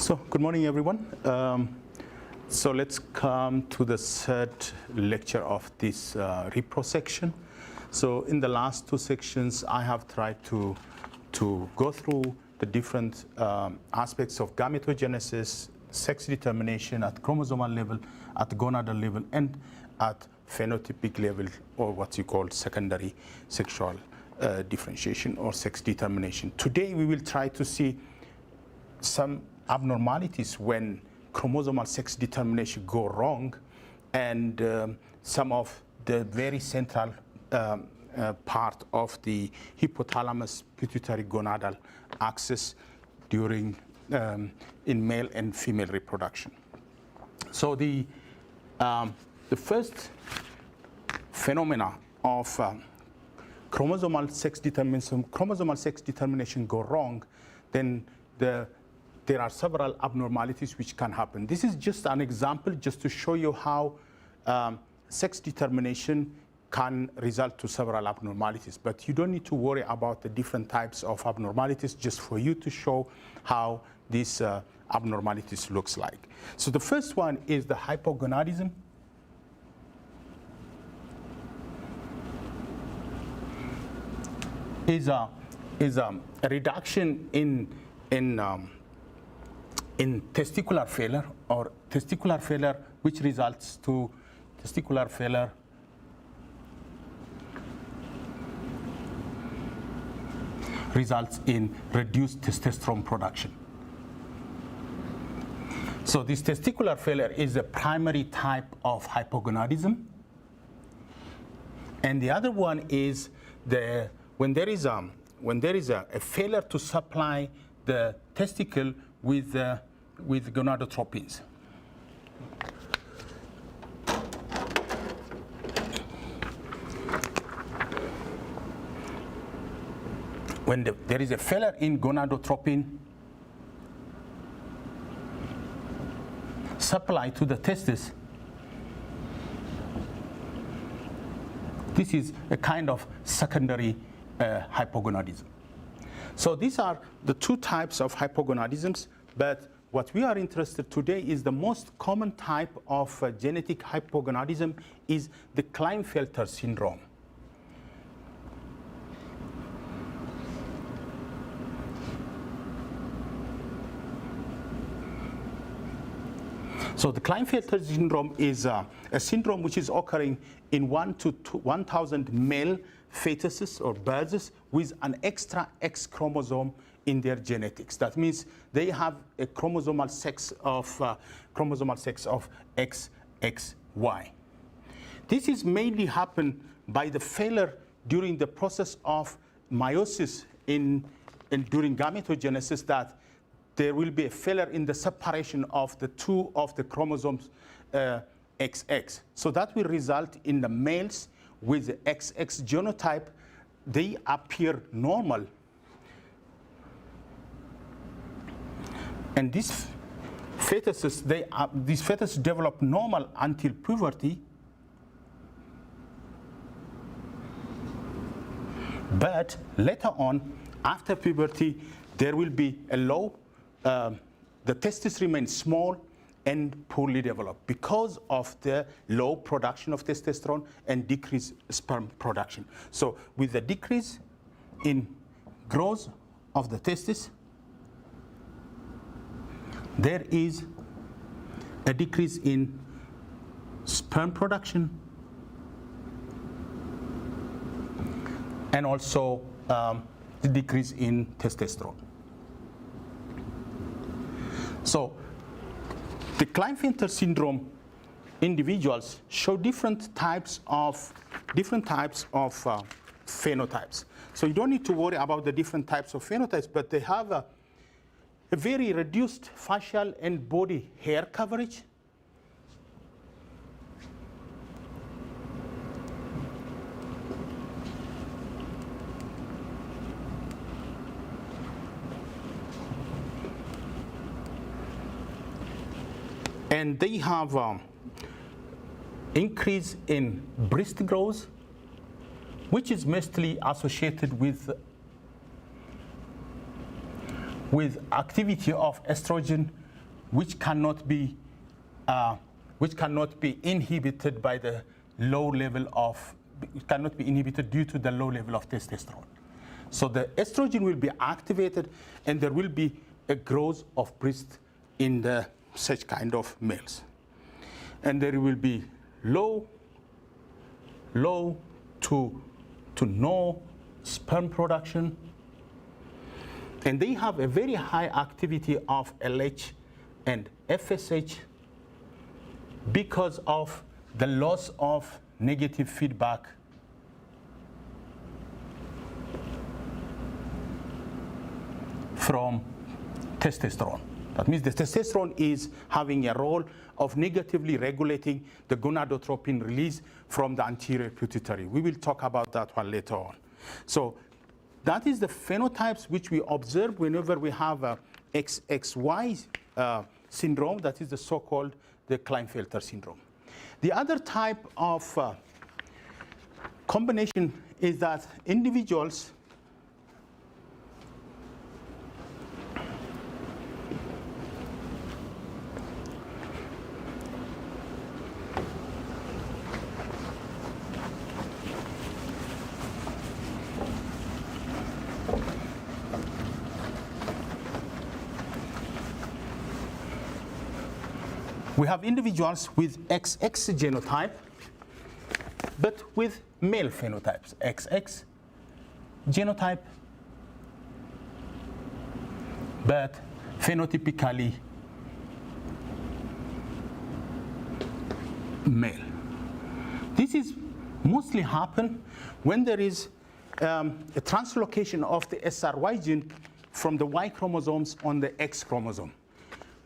So, good morning, everyone. So let's come to the third lecture of this repro section. So in the last two sections, I have tried to go through the different aspects of gametogenesis, sex determination at chromosomal level, at gonadal level, and at phenotypic level, or what you call secondary sexual differentiation or sex determination. Today, we will try to see some abnormalities when chromosomal sex determination go wrong, and some of the very central part of the hypothalamus pituitary gonadal axis during in male and female reproduction. So the first phenomena of chromosomal sex determination go wrong, then there are several abnormalities which can happen. This is just an example just to show you how sex determination can result to several abnormalities. But you don't need to worry about the different types of abnormalities, just for you to show how these abnormalities looks like. So the first one is the hypogonadism. Is a reduction in testicular failure, or testicular failure which results to testicular failure results in reduced testosterone production. So this testicular failure is a primary type of hypogonadism. And the other one is when there is a failure to supply the testicle with gonadotropins. When there is a failure in gonadotropin supply to the testis, this is a kind of secondary hypogonadism. So these are the two types of hypogonadisms, but what we are interested today is the most common type of genetic hypogonadism is the Klinefelter syndrome. So the Klinefelter syndrome is a syndrome which is occurring in 1 to 1,000 male fetuses or births with an extra X chromosome in their genetics. That means they have a chromosomal sex of XXY. This is mainly happen by the failure during the process of meiosis during gametogenesis, that there will be a failure in the separation of the two of the chromosomes XX. So that will result in the males with the XX genotype, they appear normal. And these fetuses, these fetuses develop normal until puberty. But later on, after puberty, there will be a low, the testes remain small and poorly developed because of the low production of testosterone and decreased sperm production. So with the decrease in growth of the testis, there is a decrease in sperm production and also the decrease in testosterone. So the Klinefelter syndrome individuals show different types of phenotypes. So you don't need to worry about the different types of phenotypes, but they have a very reduced facial and body hair coverage. And they have increase in breast growth, which is mostly associated with activity of estrogen which cannot be inhibited by the low level of, cannot be inhibited due to the low level of testosterone. So the estrogen will be activated, and there will be a growth of breast in the such kind of males. And there will be low to no sperm production. And they have a very high activity of LH and FSH because of the loss of negative feedback from testosterone. That means the testosterone is having a role of negatively regulating the gonadotropin release from the anterior pituitary. We will talk about that one later on. So that is the phenotypes which we observe whenever we have a XXY syndrome, that is the so-called the Klinefelter syndrome. The other type of combination is that individuals we have individuals with XX genotype, but with male phenotypes. XX genotype, but phenotypically male. This is mostly happen when there is a translocation of the SRY gene from the Y chromosomes on the X chromosome.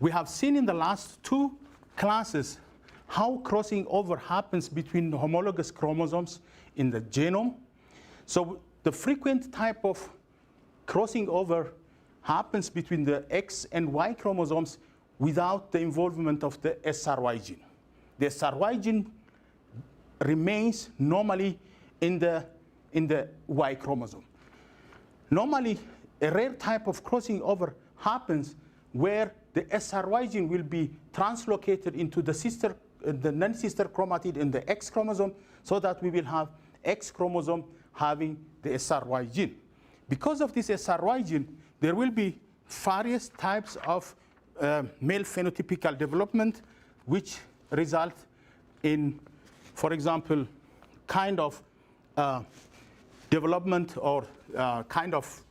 We have seen in the last two classes how crossing over happens between the homologous chromosomes in the genome. So the frequent type of crossing over happens between the X and Y chromosomes without the involvement of the SRY gene. The SRY gene remains normally in the Y chromosome. Normally, a rare type of crossing over happens where the SRY gene will be translocated into the non-sister chromatid in the X chromosome, so that we will have X chromosome having the SRY gene. Because of this SRY gene, there will be various types of male phenotypical development, which result in, for example, kind of development or kind of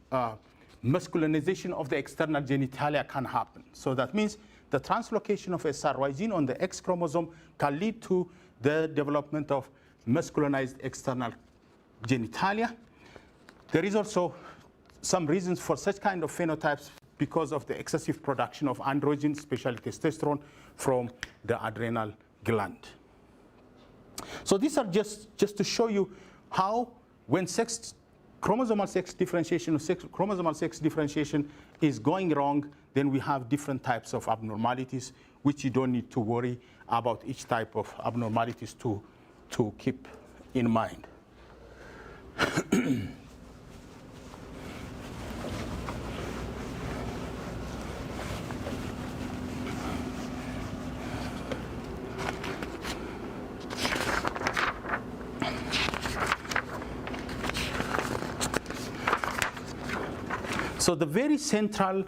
masculinization of the external genitalia can happen. So that means the translocation of SRY gene on the X chromosome can lead to the development of masculinized external genitalia. There is also some reasons for such kind of phenotypes because of the excessive production of androgen, especially testosterone, from the adrenal gland. So these are just to show you how when chromosomal sex differentiation is going wrong, then we have different types of abnormalities, which you don't need to worry about each type of abnormalities to keep in mind. So the very central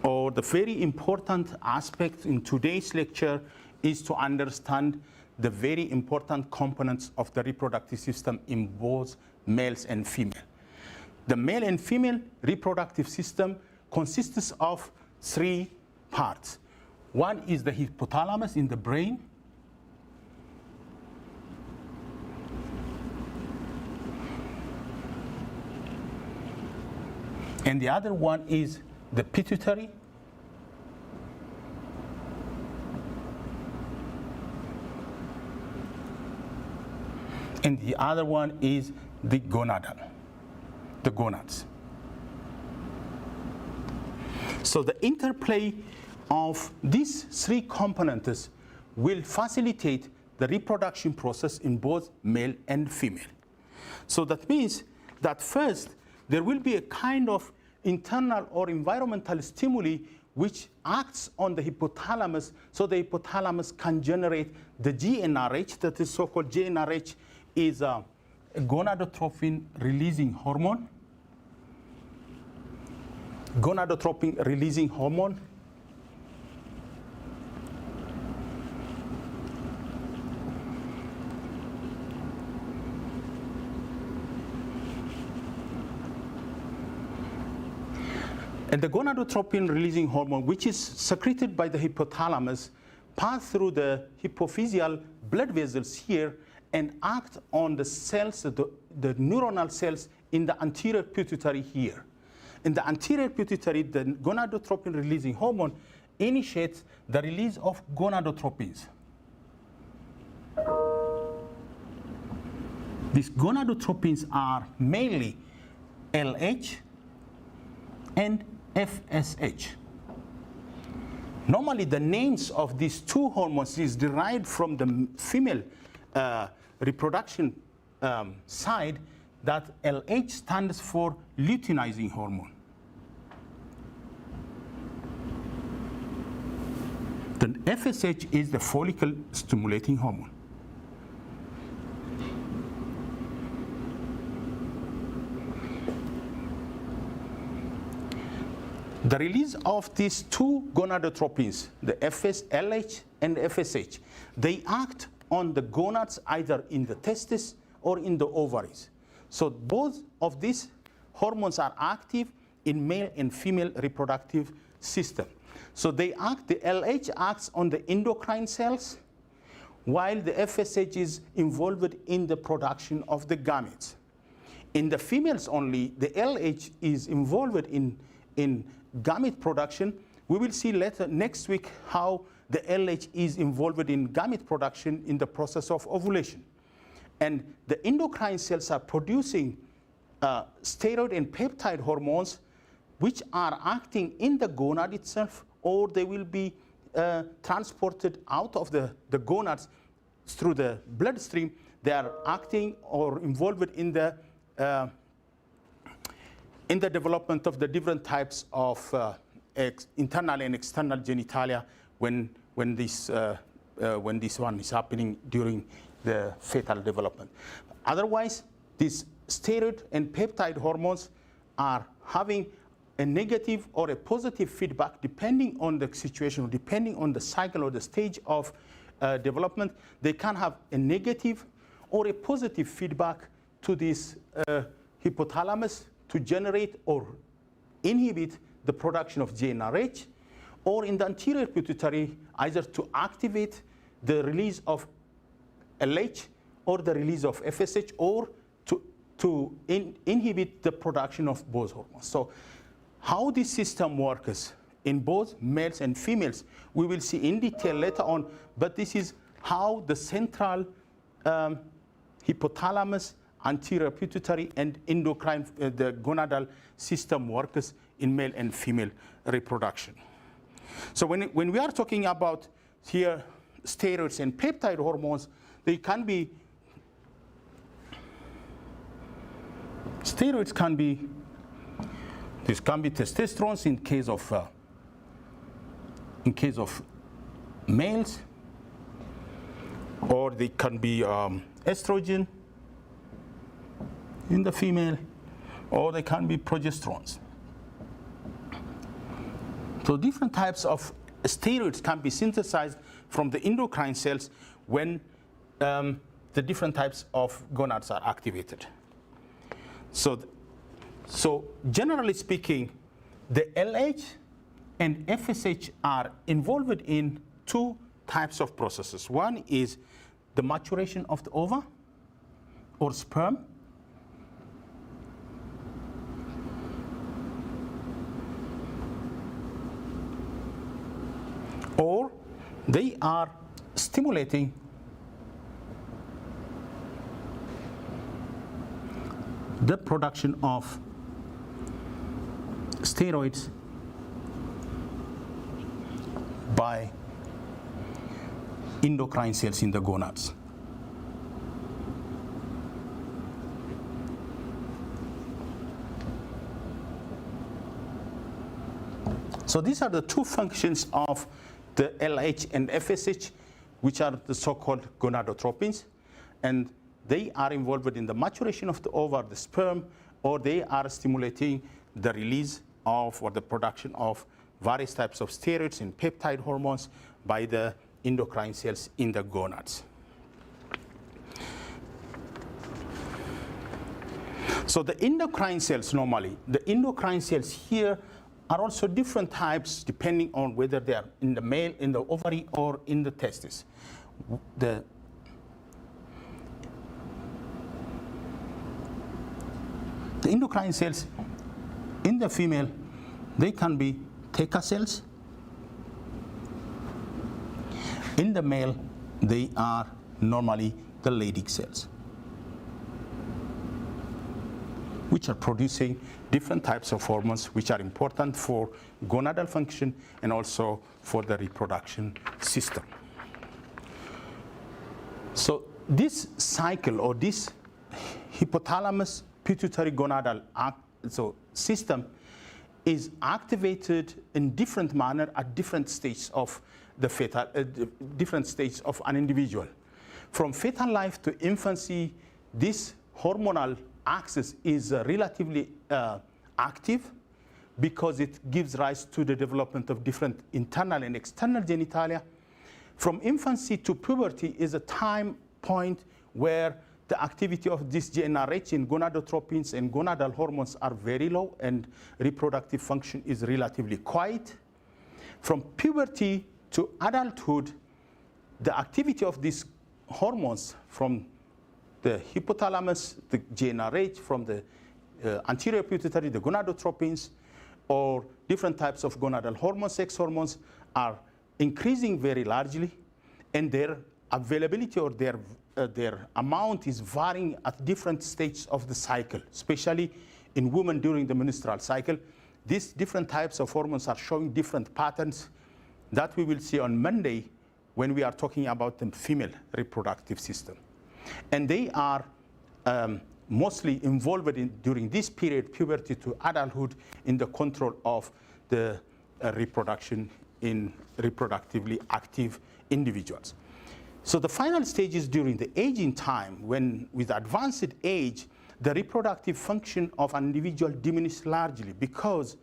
or the very important aspect in today's lecture is to understand the very important components of the reproductive system in both males and female. The male and female reproductive system consists of three parts. One is the hypothalamus in the brain. And the other one is the pituitary. And the other one is the gonadal, the gonads. So the interplay of these three components will facilitate the reproduction process in both male and female. So that means that first, there will be a kind of internal or environmental stimuli which acts on the hypothalamus, so the hypothalamus can generate the GnRH, that is so-called GnRH is a gonadotropin releasing hormone. Gonadotropin releasing hormone. And the gonadotropin releasing hormone, which is secreted by the hypothalamus, pass through the hypophyseal blood vessels here and act on the cells, the neuronal cells in the anterior pituitary here. In the anterior pituitary, the gonadotropin releasing hormone initiates the release of gonadotropins. These gonadotropins are mainly LH and FSH. Normally, the names of these two hormones is derived from the female reproduction side, that LH stands for luteinizing hormone. Then FSH is the follicle stimulating hormone. The release of these two gonadotropins, the LH and FSH, they act on the gonads either in the testes or in the ovaries. So both of these hormones are active in male and female reproductive system. So they act, the LH acts on the endocrine cells, while the FSH is involved in the production of the gametes. In the females only, the LH is involved in gamete production. We will see later next week how the LH is involved in gamete production in the process of ovulation. And the endocrine cells are producing steroid and peptide hormones, which are acting in the gonad itself, or they will be transported out of the gonads through the bloodstream. They are acting or involved in the development of the different types of internal and external genitalia when this one is happening during the fetal development. Otherwise, these steroid and peptide hormones are having a negative or a positive feedback depending on the situation, depending on the cycle or the stage of development. They can have a negative or a positive feedback to this hypothalamus to generate or inhibit the production of GnRH, or in the anterior pituitary, either to activate the release of LH or the release of FSH, or to inhibit the production of both hormones. So how this system works in both males and females, we will see in detail later on, but this is how the central hypothalamus, anterior pituitary, and endocrine, the gonadal system works in male and female reproduction. So when we are talking about here steroids and peptide hormones, they can be, steroids can be, this can be testosterone in case of males, or they can be estrogen in the female, or they can be progesterones. So different types of steroids can be synthesized from the endocrine cells when the different types of gonads are activated. So generally speaking, the LH and FSH are involved in two types of processes. One is the maturation of the ova or sperm, or they are stimulating the production of steroids by endocrine cells in the gonads. So these are the two functions of the LH and FSH, which are the so-called gonadotropins, and they are involved in the maturation of the ova, the sperm, or they are stimulating the release of or the production of various types of steroids and peptide hormones by the endocrine cells in the gonads. So the endocrine cells normally, the endocrine cells here are also different types depending on whether they are in the male, in the ovary, or in the testis. The endocrine cells in the female, they can be theca cells. In the male, they are normally the Leydig cells, which are producing different types of hormones which are important for gonadal function and also for the reproduction system. So this cycle or this hypothalamus pituitary gonadal system is activated in different manner at different stages of the fetal, different stages of an individual. From fetal life to infancy, this hormonal axis is relatively active because it gives rise to the development of different internal and external genitalia. From infancy to puberty is a time point where the activity of this GnRH in gonadotropins and gonadal hormones are very low and reproductive function is relatively quiet. From puberty to adulthood, the activity of these hormones from the hypothalamus, the GnRH, from the anterior pituitary, the gonadotropins, or different types of gonadal hormones, sex hormones, are increasing very largely, and their availability or their amount is varying at different stages of the cycle, especially in women during the menstrual cycle. These different types of hormones are showing different patterns that we will see on Monday when we are talking about the female reproductive system. And they are mostly involved in, during this period, puberty to adulthood, in the control of the reproduction in reproductively active individuals. So the final stage is during the aging time, when with advanced age, the reproductive function of an individual diminishes largely because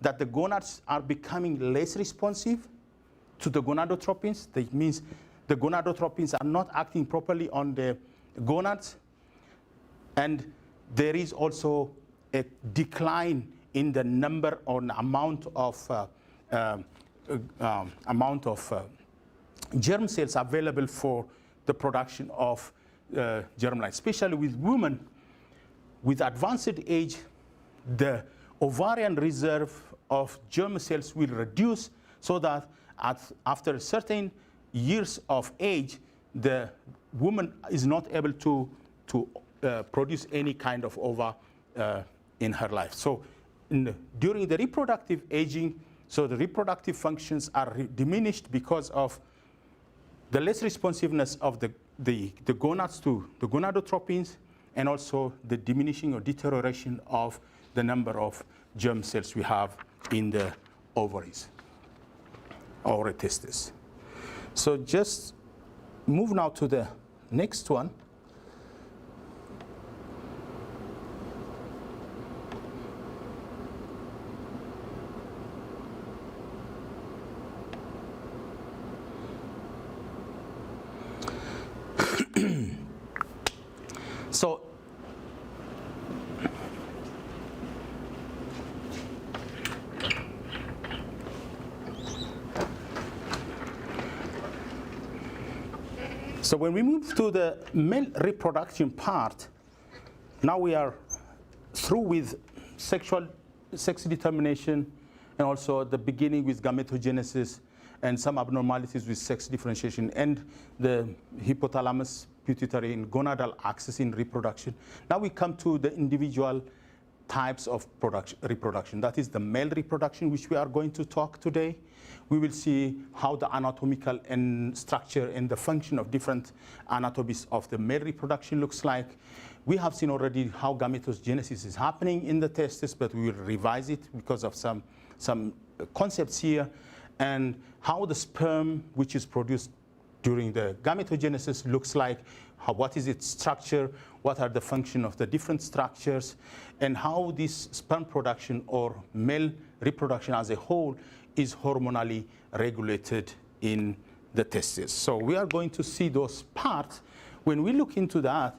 that the gonads are becoming less responsive to the gonadotropins. That means the gonadotropins are not acting properly on the gonads, and there is also a decline in the number or amount of germ cells available for the production of germline. Especially with women with advanced age, the ovarian reserve of germ cells will reduce, so that after certain years of age, the woman is not able to produce any kind of ova in her life. So during the reproductive aging, so the reproductive functions are diminished because of the less responsiveness of the gonads to the gonadotropins, and also the diminishing or deterioration of the number of germ cells we have in the ovaries or testes. So just move now to the next one. So when we move to the male reproduction part, now we are through with sex determination, and also the beginning with gametogenesis and some abnormalities with sex differentiation, and the hypothalamus, pituitary, and gonadal axis in reproduction. Now we come to the individual types of reproduction. That is the male reproduction, which we are going to talk today. We will see how the anatomical and structure and the function of different anatomies of the male reproduction looks like. We have seen already how gametogenesis is happening in the testes, but we will revise it because of some concepts here, and how the sperm, which is produced during the gametogenesis, looks like, what is its structure, what are the function of the different structures, and how this sperm production or male reproduction as a whole is hormonally regulated in the testes. So we are going to see those parts. When we look into that,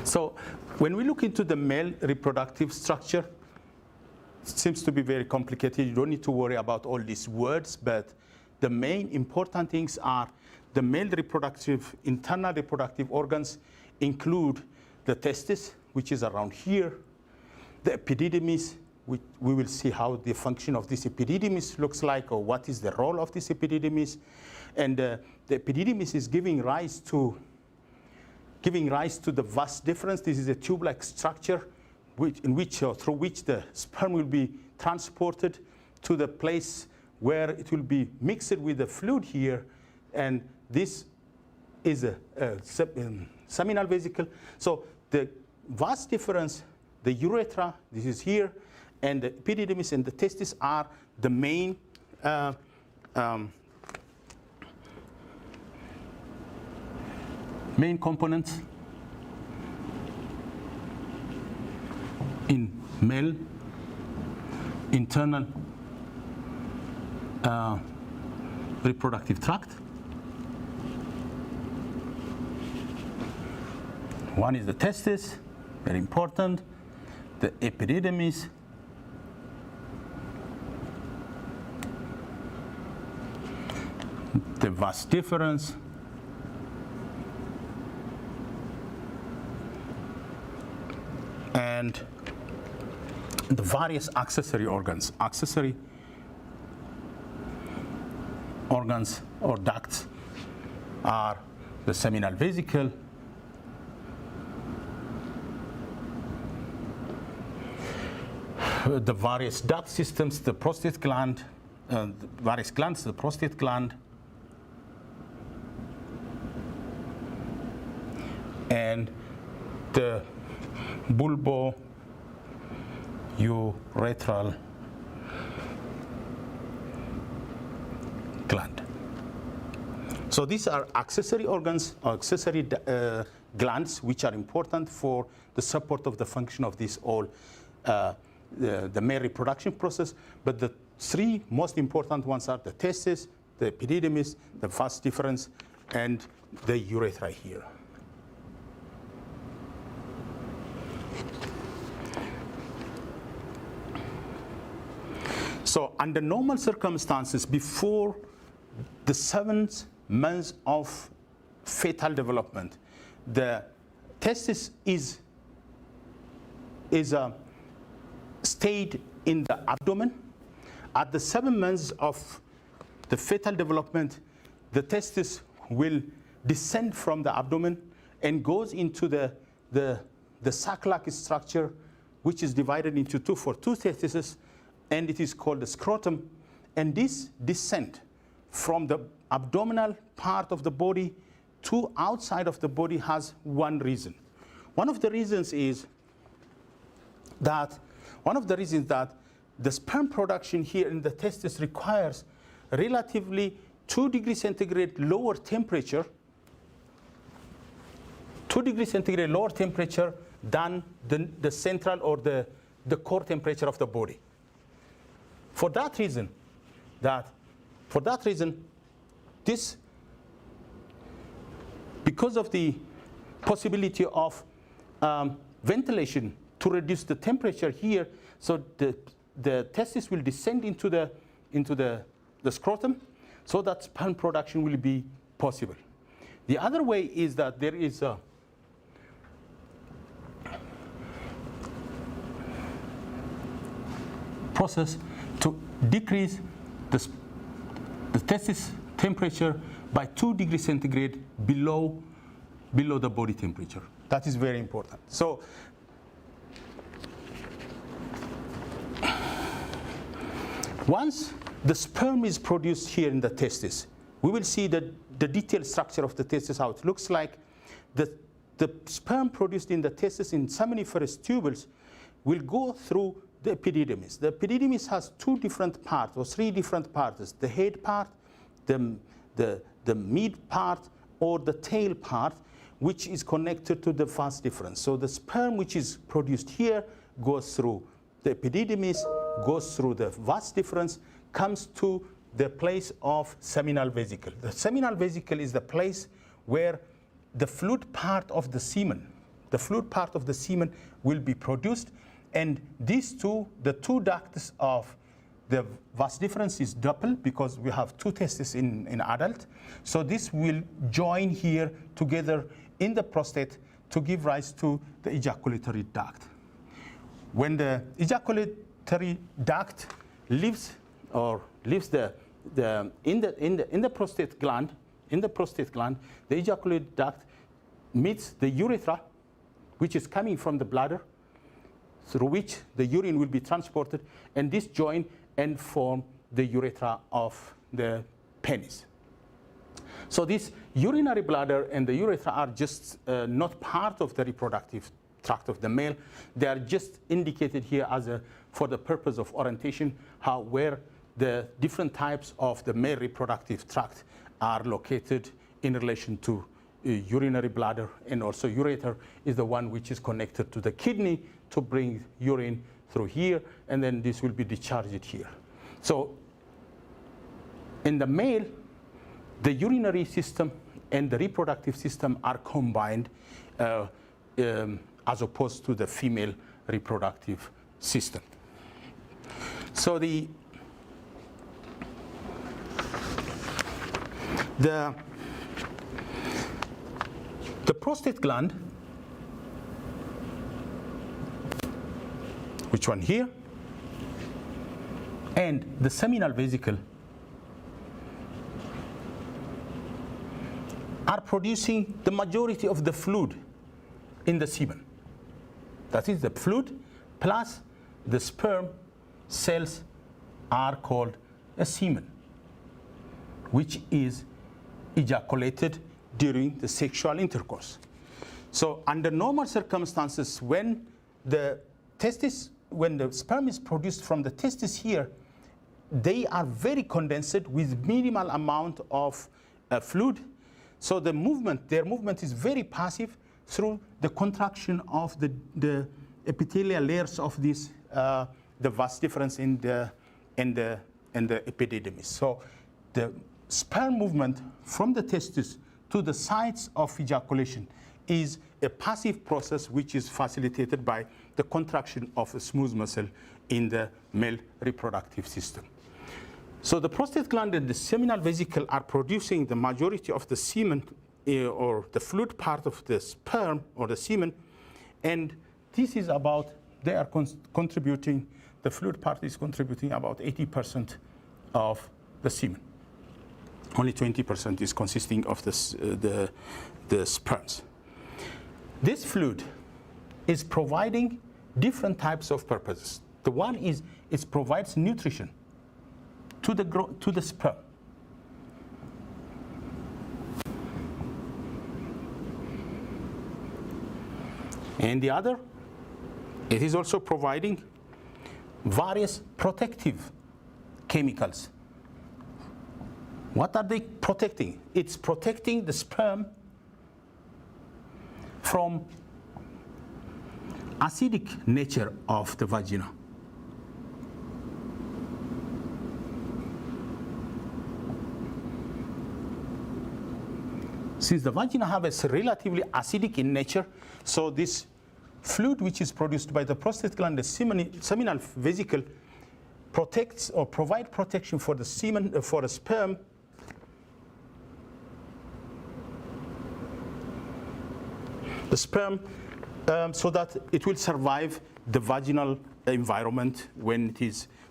so when we look into the male reproductive structure, it seems to be very complicated. You don't need to worry about all these words, but the main important things are the male reproductive, internal reproductive organs include the testis, which is around here, the epididymis, which we will see how the function of this epididymis looks like, or what is the role of this epididymis. And the epididymis is giving rise to the vas deferens. This is a tube-like structure through which the sperm will be transported to the place where it will be mixed with the fluid here, and this is a seminal vesicle. So the vas deferens, the urethra, this is here, and the epididymis and the testis are the main main components in male internal reproductive tract. One is the testis, very important, the epididymis, the vas deferens, and the various accessory organs. Accessory organs or ducts are the seminal vesicle, the various duct systems, the prostate gland, the various glands, the prostate gland, and the bulbo-urethral gland. So these are accessory organs, or accessory glands, which are important for the support of the function of this all the male reproduction process. But the three most important ones are the testes, the epididymis, the vas deferens, and the urethra here. So under normal circumstances, before the 7th month of fetal development, the testis is stayed in the abdomen. At the 7 months of the fetal development, the testis will descend from the abdomen and goes into the sac-like structure, which is divided into two testes, and it is called the scrotum. And this descent from the abdominal part of the body to outside of the body has one reason. One of the reasons is that the sperm production here in the testis requires relatively 2 degrees centigrade lower temperature, 2 degrees centigrade lower temperature than the central or the core temperature of the body. For that reason, because of the possibility of ventilation to reduce the temperature here, so the testis will descend into the scrotum, so that sperm production will be possible. The other way is that there is a process to decrease the testis temperature by 2 degrees centigrade below the body temperature. That is very important. So once the sperm is produced here in the testis, we will see the detailed structure of the testis, how it looks like. The sperm produced in the testis in seminiferous tubules will go through the epididymis. The epididymis has 2 different parts or 3 different parts: the head part, the mid part, or the tail part, which is connected to the vas deferens. So the sperm which is produced here goes through the epididymis, goes through the vas deferens, comes to the place of seminal vesicle. The seminal vesicle is the place where the fluid part of the semen, will be produced, and these two, the 2 ducts of the vas deferens is double because we have 2 testes in adult. So this will join here together in the prostate to give rise to the ejaculatory duct. When the ejaculatory duct leaves the prostate gland, the ejaculatory duct meets the urethra, which is coming from the bladder, through which the urine will be transported, and this join and form the urethra of the penis. So this urinary bladder and the urethra are just not part of the reproductive tract of the male. They are just indicated here as for the purpose of orientation, where the different types of the male reproductive tract are located in relation to urinary bladder, and also ureter is the one which is connected to the kidney to bring urine through here, and then this will be discharged here. So in the male, the urinary system and the reproductive system are combined as opposed to the female reproductive system. So the prostate gland, which one here, and the seminal vesicle are producing the majority of the fluid in the semen. That is, the fluid plus the sperm cells are called a semen, which is ejaculated during the sexual intercourse. So under normal circumstances, when the sperm is produced from the testis here, they are very condensed with minimal amount of fluid. So their movement is very passive through the contraction of the epithelial layers of this, the vas deferens in the epididymis. So the sperm movement from the testis to the sites of ejaculation is a passive process which is facilitated by the contraction of a smooth muscle in the male reproductive system. So the prostate gland and the seminal vesicle are producing the majority of the semen or the fluid part of the sperm or the semen, and this is about, they are contributing, the fluid part is contributing about 80% of the semen. Only 20% is consisting of the sperms. This fluid is providing different types of purposes. The one is it provides nutrition to the sperm. And the other, it is also providing various protective chemicals. What are they protecting? It's protecting the sperm from acidic nature of the vagina. Since the vagina has a relatively acidic in nature, so this fluid which is produced by the prostate gland, the seminal vesicle, protects or provide protection for the semen, for the sperm the sperm so that it will survive the vaginal environment when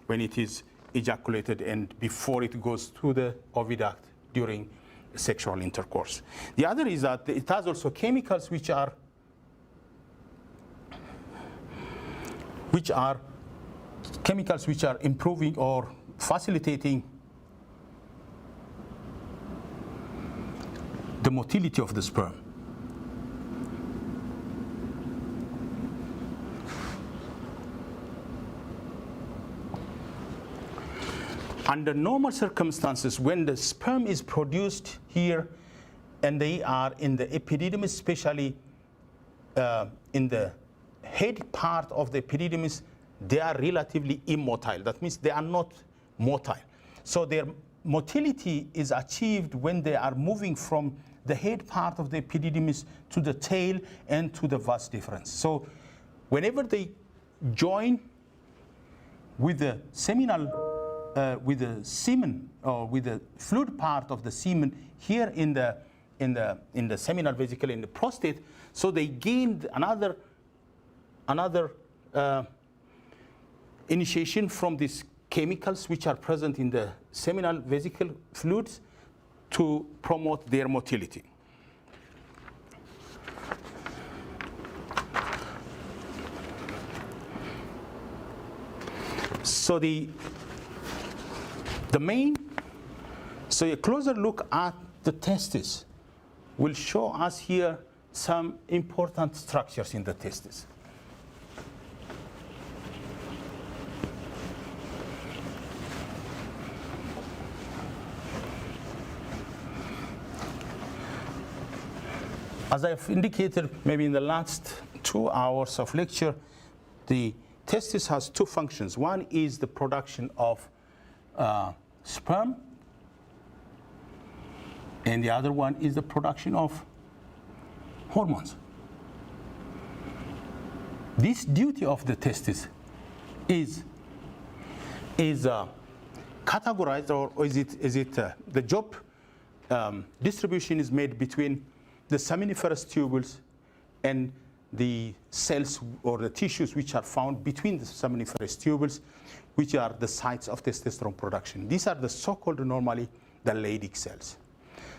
it is ejaculated and before it goes through the oviduct during sexual intercourse. The other is that it has also chemicals which are improving or facilitating the motility of the sperm. Under normal circumstances, when the sperm is produced here and they are in the epididymis, especially in the head part of the epididymis, they are relatively immotile. That means they are not motile. So their motility is achieved when they are moving from the head part of the epididymis to the tail and to the vas deferens. So whenever they join with the seminal with the semen or with the fluid part of the semen here in the seminal vesicle in the prostate, so they gained another initiation from these chemicals which are present in the seminal vesicle fluids to promote their motility. So so a closer look at the testis will show us here some important structures in the testis. As I've indicated maybe in the last 2 hours of lecture, the testis has two functions. One is the production of sperm, and the other one is the production of hormones. This duty of the testis is categorized, or is it the job distribution is made between the seminiferous tubules and the cells or the tissues which are found between the seminiferous tubules, which are the sites of testosterone production. These are the so-called normally the Leydig cells.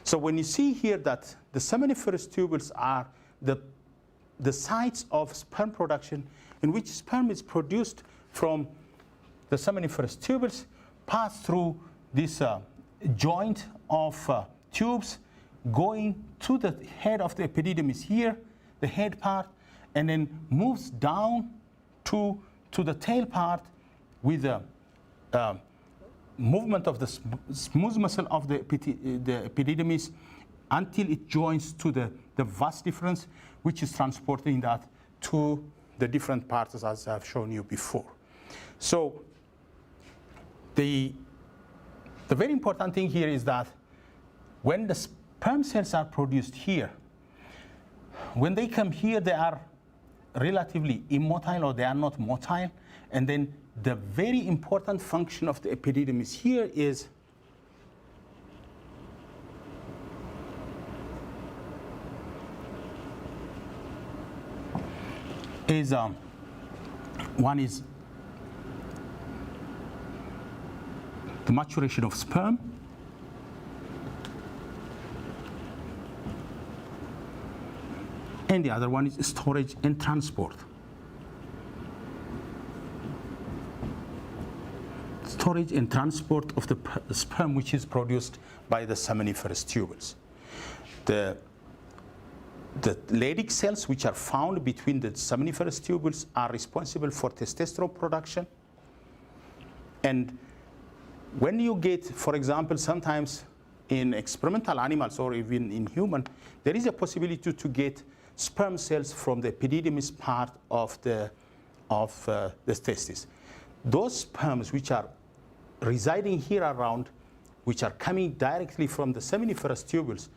So when you see here that the seminiferous tubules are the sites of sperm production in which sperm is produced from the seminiferous tubules, pass through this joint of tubes going to the head of the epididymis here, the head part, and then moves down to the tail part with the movement of the smooth muscle of the epididymis until it joins to the vas deferens, which is transporting that to the different parts as I've shown you before. So the very important thing here is that when the sperm cells are produced here, when they come here, they are relatively immotile, or they are not motile. And then the very important function of the epididymis here is one is the maturation of sperm, and the other one is storage and transport. Storage and transport of the sperm which is produced by the seminiferous tubules. The Leydig cells which are found between the seminiferous tubules are responsible for testosterone production. And when you get, for example, sometimes in experimental animals or even in human, there is a possibility to get sperm cells from the epididymis part of the testis. Those sperms which are residing here around, which are coming directly from the seminiferous tubules,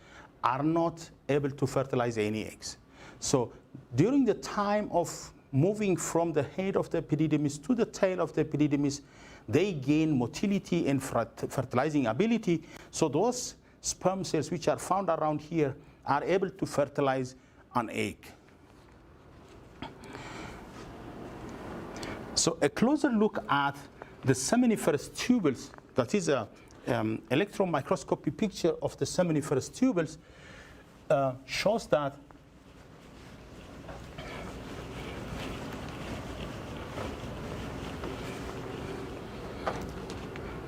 are not able to fertilize any eggs. So during the time of moving from the head of the epididymis to the tail of the epididymis, they gain motility and fertilizing ability. So those sperm cells which are found around here are able to fertilize an egg. So a closer look at the seminiferous tubules, that is a electron microscopy picture of the seminiferous tubules, shows that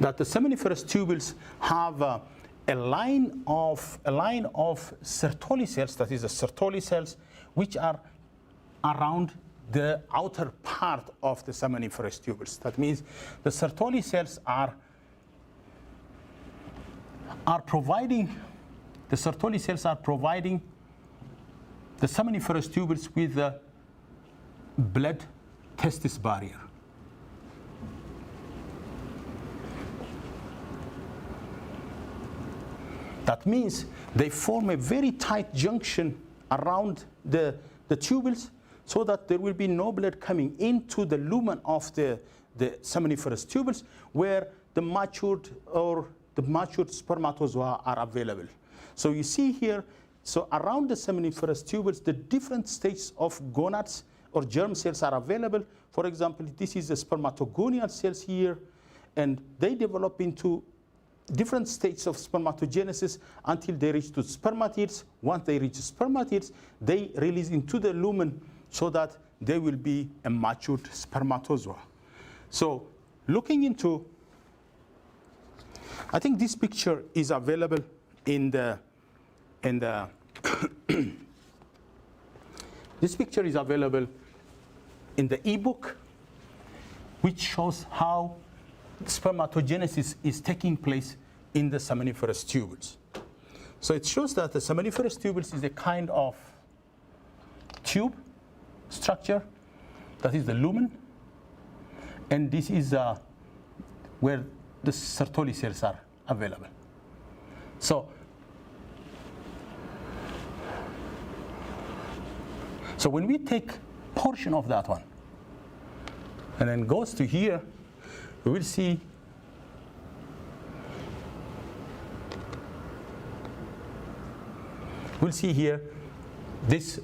the seminiferous tubules have a line of Sertoli cells, that is the Sertoli cells, which are around the outer part of the seminiferous tubules. That means the Sertoli cells are providing the seminiferous tubules with the blood testis barrier. That means they form a very tight junction around the tubules, so that there will be no blood coming into the lumen of the seminiferous tubules, where the matured spermatozoa are available. So you see here, so around the seminiferous tubules, the different stages of gonads or germ cells are available. For example, this is the spermatogonial cells here, and they develop into different states of spermatogenesis until they reach to spermatids. Once they reach spermatids, they release into the lumen so that they will be a matured spermatozoa. So looking into, I think this picture is available in the this picture is available in the ebook, which shows how spermatogenesis is taking place in the seminiferous tubules. So it shows that the seminiferous tubules is a kind of tube structure, that is the lumen, and this is where the Sertoli cells are available. So when we take portion of that one and then goes to here, we will see here this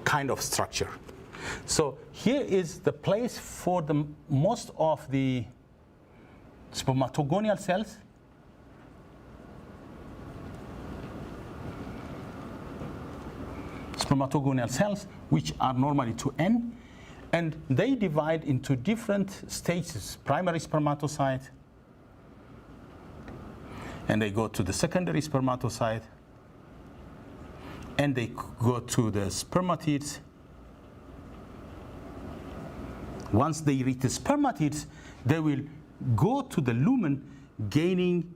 kind of structure. So here is the place for the most of the spermatogonial cells. Spermatogonial cells, which are normally to N, and they divide into different stages: primary spermatocyte, and they go to the secondary spermatocyte, and they go to the spermatids. Once they reach the spermatids, they will go to the lumen, gaining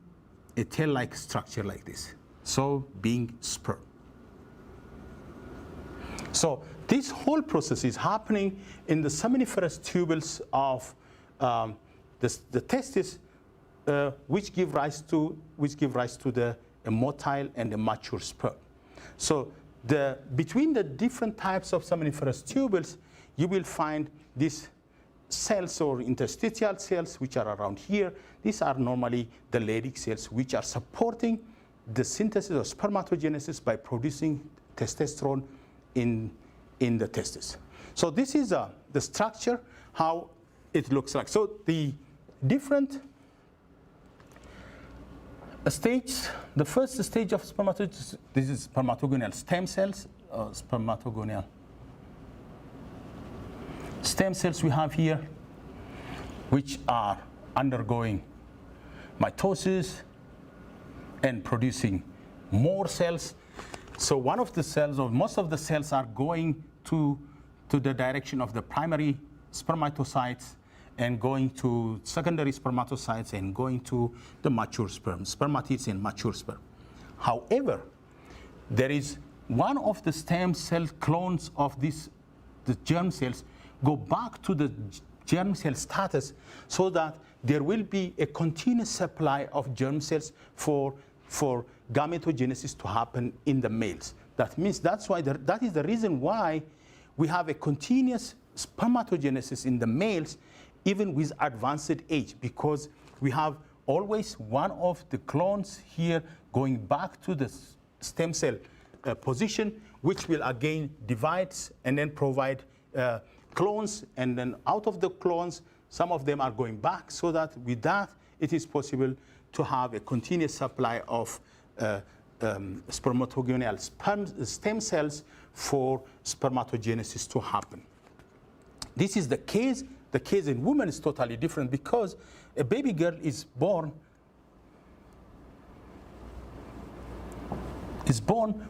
a tail-like structure like this, so being sperm. So this whole process is happening in the seminiferous tubules of the testis, which give rise to the motile and the mature sperm. So between the different types of seminiferous tubules, you will find these cells or interstitial cells, which are around here. These are normally the Leydig cells, which are supporting the synthesis of spermatogenesis by producing testosterone in the testis. So this is the structure, how it looks like. So the different stages, the first stage of spermatogenesis, this is spermatogonial stem cells, spermatogonial stem cells we have here, which are undergoing mitosis and producing more cells. So one of the cells, or most of the cells, are going to the direction of the primary spermatocytes and going to secondary spermatocytes and going to the mature sperm, spermatids and mature sperm. However, there is one of the stem cell clones of the germ cells go back to the germ cell status, so that there will be a continuous supply of germ cells for gametogenesis to happen in the males. That means that is the reason why we have a continuous spermatogenesis in the males, even with advanced age, because we have always one of the clones here going back to the stem cell position, which will again divide and then provide clones, and then out of the clones Some of them are going back, so that with that, it is possible to have a continuous supply of spermatogonial stem cells for spermatogenesis to happen. This is the case. The case in women is totally different, because a baby girl is born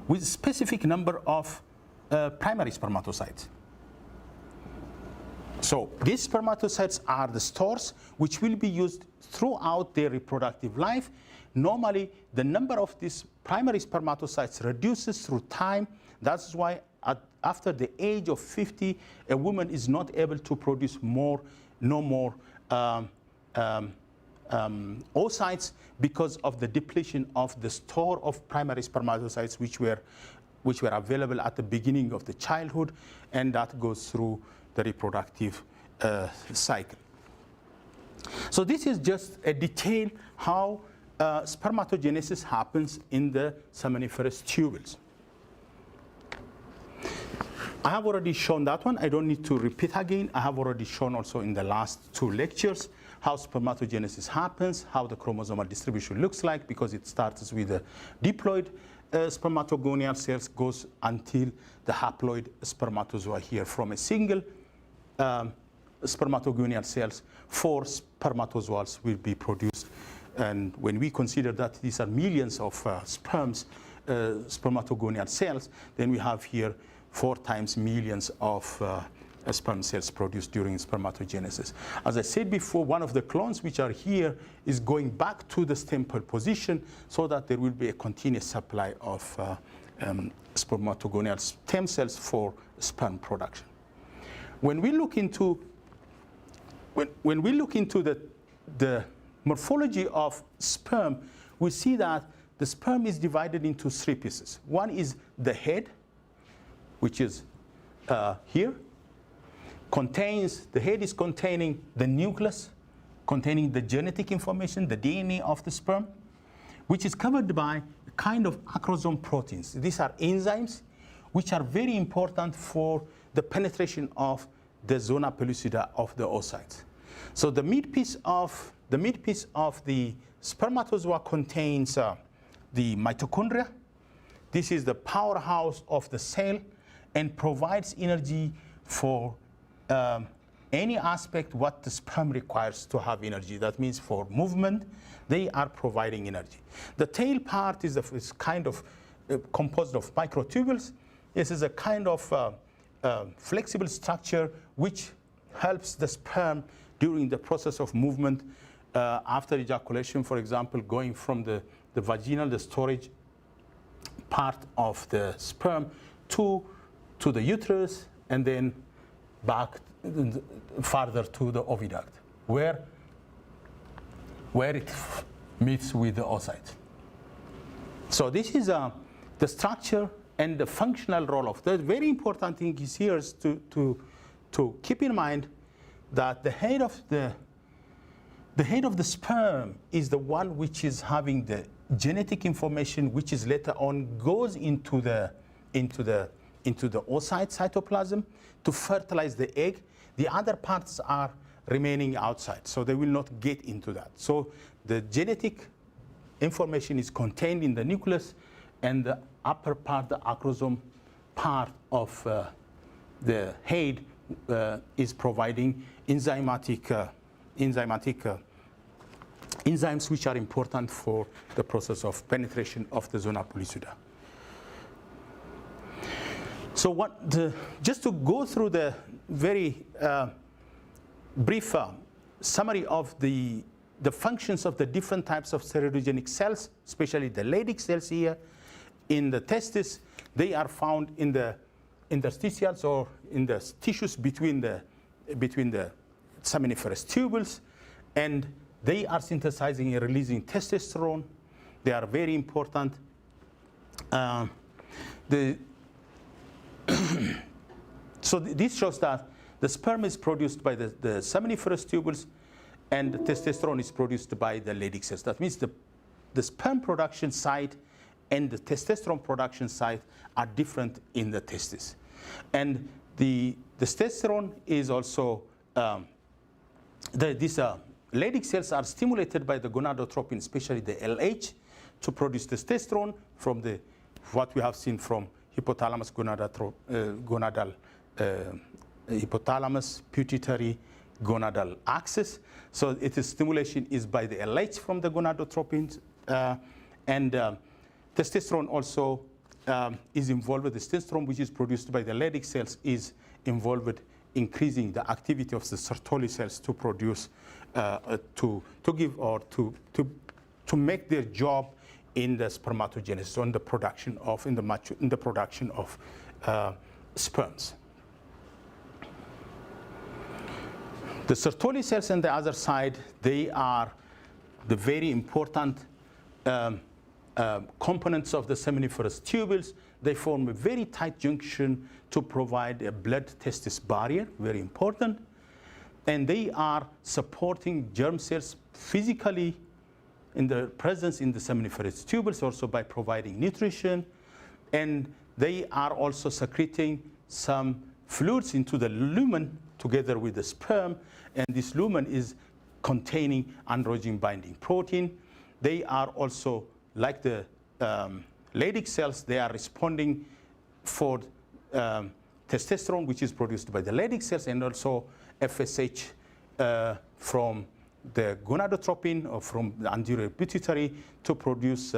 with a specific number of primary spermatocytes. So these spermatocytes are the stores which will be used throughout their reproductive life. Normally, the number of these primary spermatocytes reduces through time. That's why after the age of 50, a woman is not able to produce no more oocytes, because of the depletion of the store of primary spermatocytes which were available at the beginning of the childhood, and that goes through the reproductive cycle. So this is just a detail how spermatogenesis happens in the seminiferous tubules. I have already shown that one. I don't need to repeat again. I have already shown also in the last 2 lectures how spermatogenesis happens, how the chromosomal distribution looks like, because it starts with the diploid spermatogonial cells, goes until the haploid spermatozoa here. From a single spermatogonial cells, 4 spermatozoals will be produced. And when we consider that these are millions of spermatogonial cells, then we have here 4 times millions of sperm cells produced during spermatogenesis. As I said before, one of the clones which are here is going back to the stem pole position, so that there will be a continuous supply of spermatogonial stem cells for sperm production. When we look into the morphology of sperm, we see that the sperm is divided into 3 pieces. One is the head, which is here. The head is containing the nucleus, containing the genetic information, the DNA of the sperm, which is covered by a kind of acrosome proteins. These are enzymes which are very important for the penetration of the zona pellucida of the oocytes. So the midpiece of the spermatozoa contains the mitochondria. This is the powerhouse of the cell and provides energy for any aspect what the sperm requires to have energy. That means for movement, they are providing energy. The tail part is kind of composed of microtubules. This is a kind of flexible structure which helps the sperm during the process of movement after ejaculation, for example, going from the vaginal, the storage part of the sperm to the uterus, and then back farther to the oviduct, where it meets with the oocyte. So this is the structure and the functional role of the very important thing is here is to keep in mind that the head of the sperm is the one which is having the genetic information, which is later on goes into the oocyte cytoplasm to fertilize the egg. The other parts are remaining outside, so they will not get into that. So the genetic information is contained in the nucleus, and the upper part, the acrosome part of the head is providing enzymes which are important for the process of penetration of the zona pellucida. So just to go through the very brief summary of the functions of the different types of steroidogenic cells, especially the Leydig cells here in the testis, they are found in the interstitials or in the tissues between the seminiferous tubules, and they are synthesizing and releasing testosterone. They are very important. So this shows that the sperm is produced by the seminiferous tubules, and the testosterone is produced by the Leydig cells. That means the sperm production site and the testosterone production site are different in the testis. And the testosterone is also these Leydig cells are stimulated by the gonadotropin, especially the LH, to produce testosterone from what we have seen from hypothalamus, gonadal, hypothalamus, pituitary, gonadal axis. So stimulation is by the LH from the gonadotropins, and testosterone also is involved with the testosterone, which is produced by the Leydig cells, is involved with increasing the activity of the Sertoli cells to produce, to give or to make their job in the spermatogenesis, on the production of in the production of sperms. The Sertoli cells on the other side, they are the very important components of the seminiferous tubules. They form a very tight junction to provide a blood-testis barrier, very important. And they are supporting germ cells physically in their presence in the seminiferous tubules, also by providing nutrition. And they are also secreting some fluids into the lumen together with the sperm. And this lumen is containing androgen binding protein. They are also, like the Leydig cells, they are responding for testosterone, which is produced by the Leydig cells, and also FSH from the gonadotropin or from the anterior pituitary to produce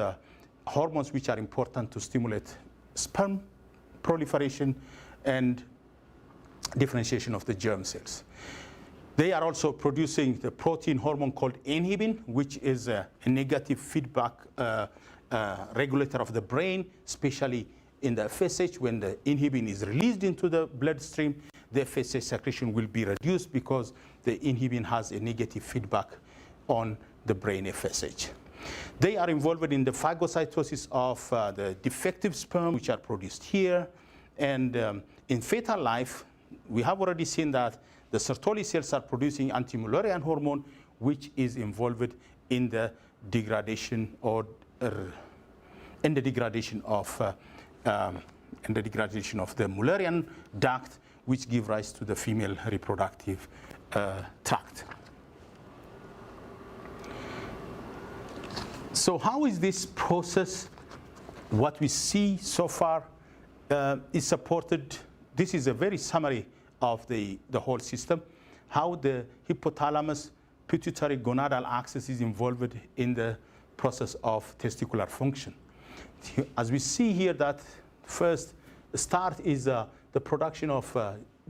hormones which are important to stimulate sperm proliferation and differentiation of the germ cells. They are also producing the protein hormone called inhibin, which is a negative feedback regulator of the brain, especially in the FSH. When the inhibin is released into the bloodstream, the FSH secretion will be reduced because the inhibin has a negative feedback on the brain FSH. They are involved in the phagocytosis of the defective sperm, which are produced here. And in fetal life, we have already seen that the Sertoli cells are producing anti-Mullerian hormone, which is involved in the degradation or in the degradation of the Mullerian duct, which give rise to the female reproductive tract. So how is this process, what we see so far, is supported? This is a very summary of the whole system, how the hypothalamus pituitary gonadal axis is involved in the process of testicular function. As we see here, that first start is the production of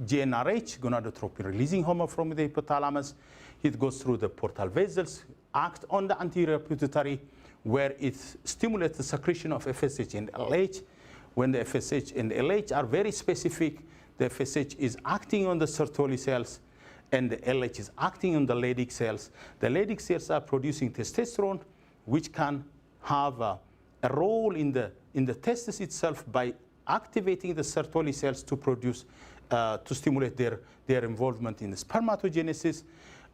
GnRH, gonadotropin releasing hormone from the hypothalamus. It goes through the portal vessels, act on the anterior pituitary, where it stimulates the secretion of FSH and LH. When the FSH and LH are very specific, the FSH is acting on the Sertoli cells, and the LH is acting on the Leydig cells. The Leydig cells are producing testosterone, which can have a role in the testis itself by activating the Sertoli cells to produce, to stimulate their involvement in the spermatogenesis,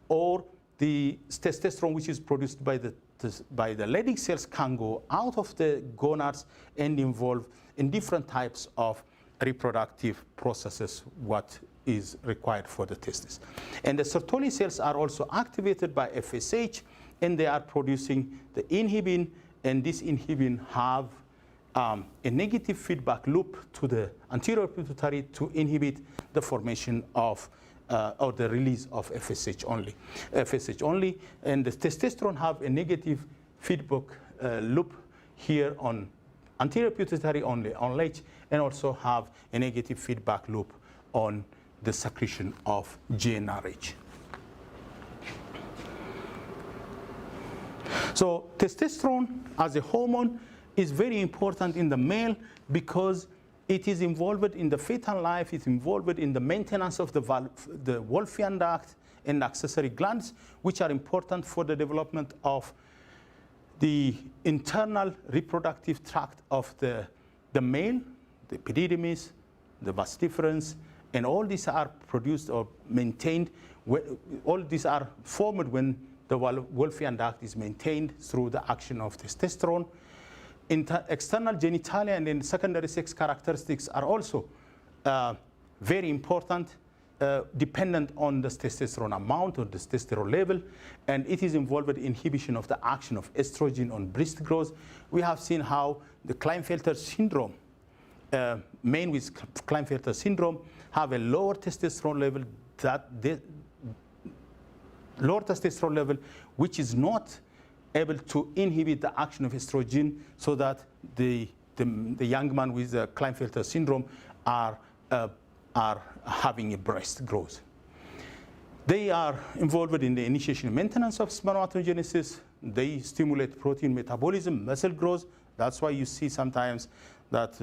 or the testosterone, which is produced by the Leydig cells, can go out of the gonads and involve in different types of reproductive processes, what is required for the testis. And the Sertoli cells are also activated by FSH, and they are producing the inhibin, and this inhibin have a negative feedback loop to the anterior pituitary to inhibit the formation of or the release of FSH only. And the testosterone have a negative feedback loop here on anterior pituitary only, on LH, and also have a negative feedback loop on the secretion of GnRH. So testosterone as a hormone is very important in the male because it is involved in the fetal life, it's involved in the maintenance of the Wolffian duct and accessory glands, which are important for the development of the internal reproductive tract of the male, the epididymis, the vas deferens, and all these are produced or maintained. All these are formed when the Wolffian duct is maintained through the action of testosterone. External genitalia and then secondary sex characteristics are also very important. dependent on the testosterone amount or the testosterone level, and it is involved in inhibition of the action of estrogen on breast growth. We have seen how the Klinefelter syndrome, men with Klinefelter syndrome have a lower testosterone level, lower testosterone level, which is not able to inhibit the action of estrogen, so that the young man with the Klinefelter syndrome are having a breast growth. They are involved in the initiation and maintenance of spermatogenesis. They stimulate protein metabolism, muscle growth. That's why you see sometimes that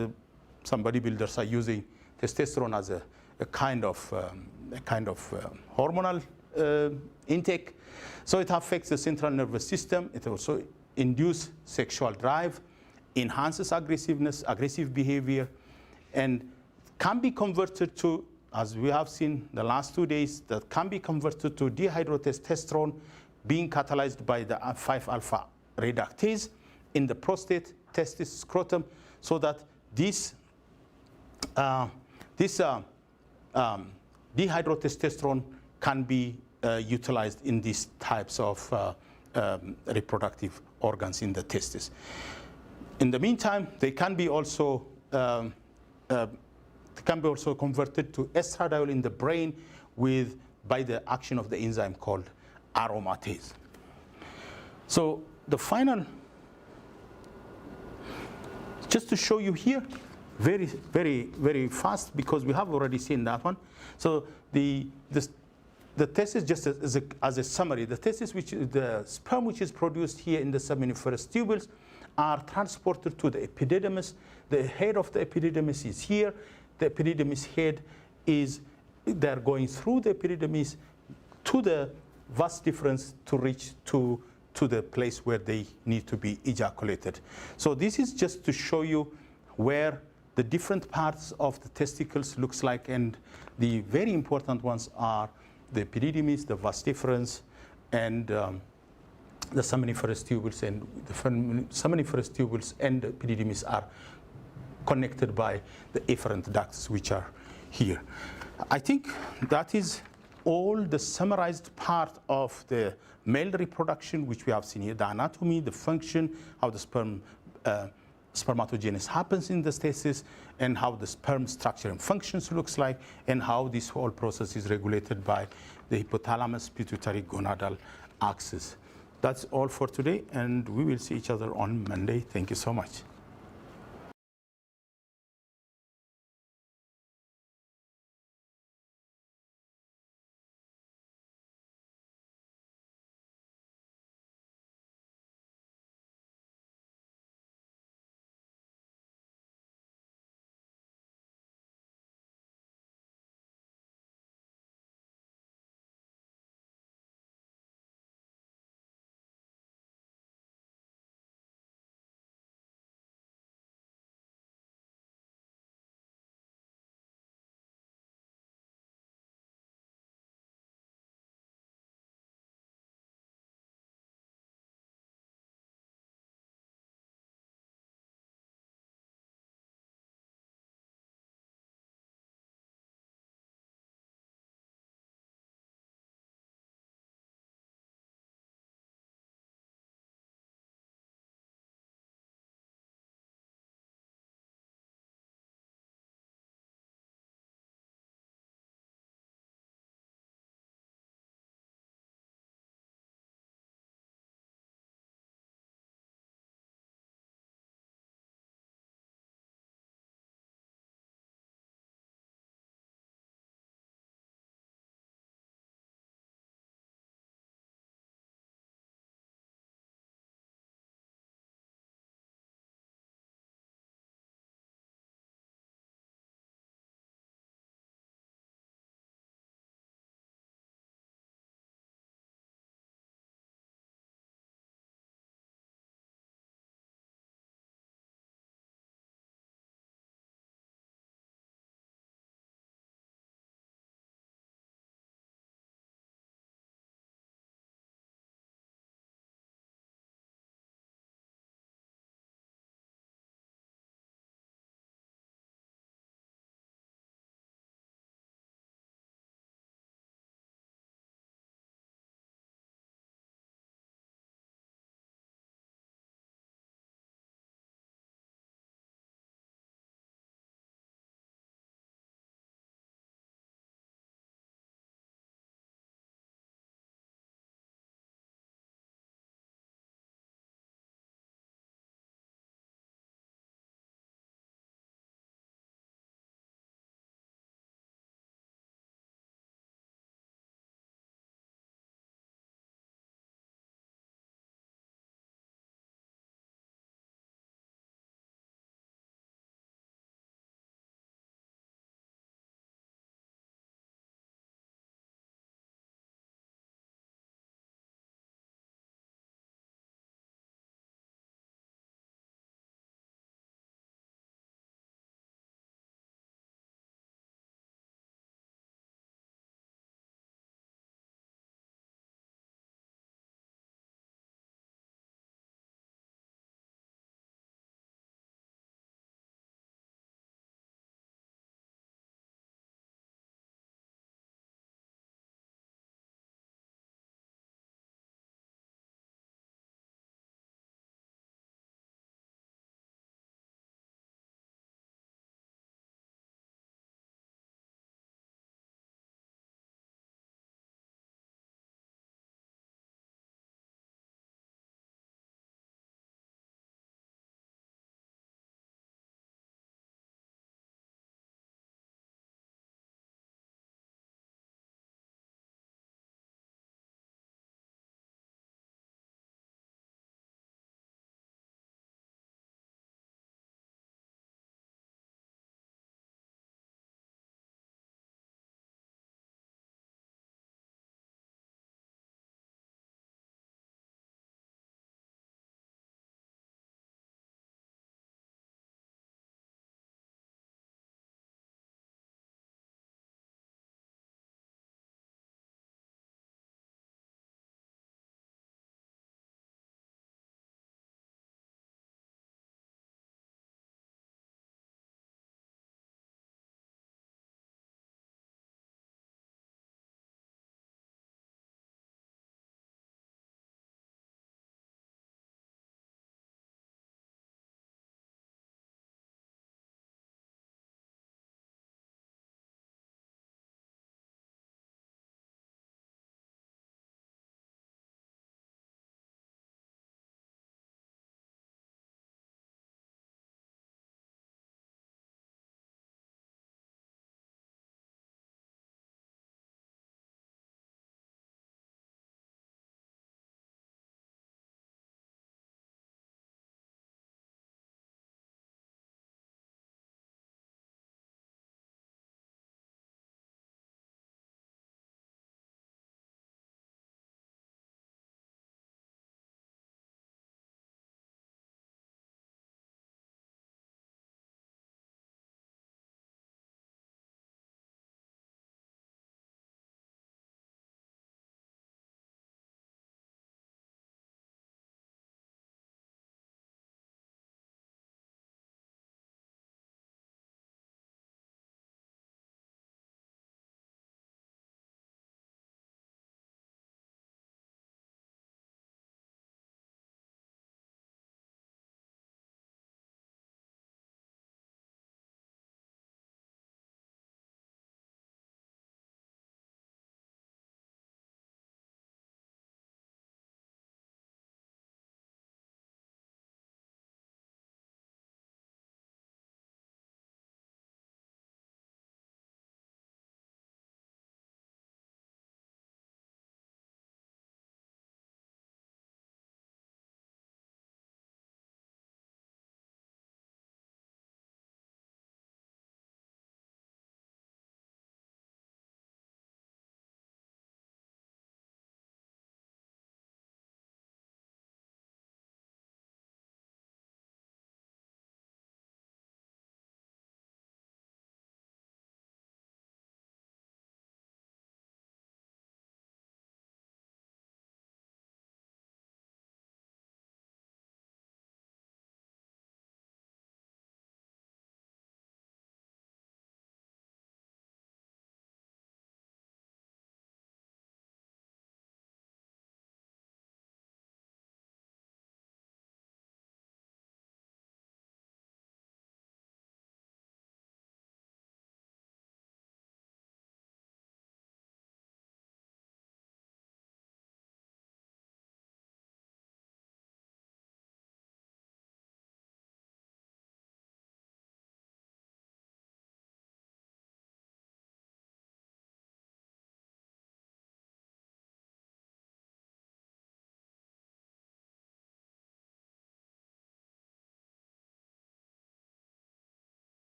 some bodybuilders are using testosterone as a kind of hormonal intake. So it affects the central nervous system. It also induces sexual drive, enhances aggressiveness, aggressive behavior, and can be converted to, as we have seen the last 2 days, that can be converted to dihydrotestosterone being catalyzed by the 5-alpha reductase in the prostate, testis, scrotum, so that this dihydrotestosterone can be utilized in these types of reproductive organs in the testis. In the meantime, they can be also converted to estradiol in the brain by the action of the enzyme called aromatase. So the final, just to show you here, very, very, very fast, because we have already seen that one. So the testis, just as a summary, the testis, the sperm which is produced here in the seminiferous tubules, are transported to the epididymis. The head of the epididymis is here. The epididymis head they're going through the epididymis to the vas deferens to reach to the place where they need to be ejaculated. So this is just to show you where the different parts of the testicles looks like, and the very important ones are the epididymis, the vas deferens, and the seminiferous tubules. And the seminiferous tubules and the epididymis are connected by the efferent ducts, which are here. I think that is all the summarized part of the male reproduction, which we have seen here: the anatomy, the function, how the spermatogenesis happens in the testis, and how the sperm structure and functions looks like, and how this whole process is regulated by the hypothalamus pituitary gonadal axis. That's all for today, and we will see each other on Monday. Thank you so much.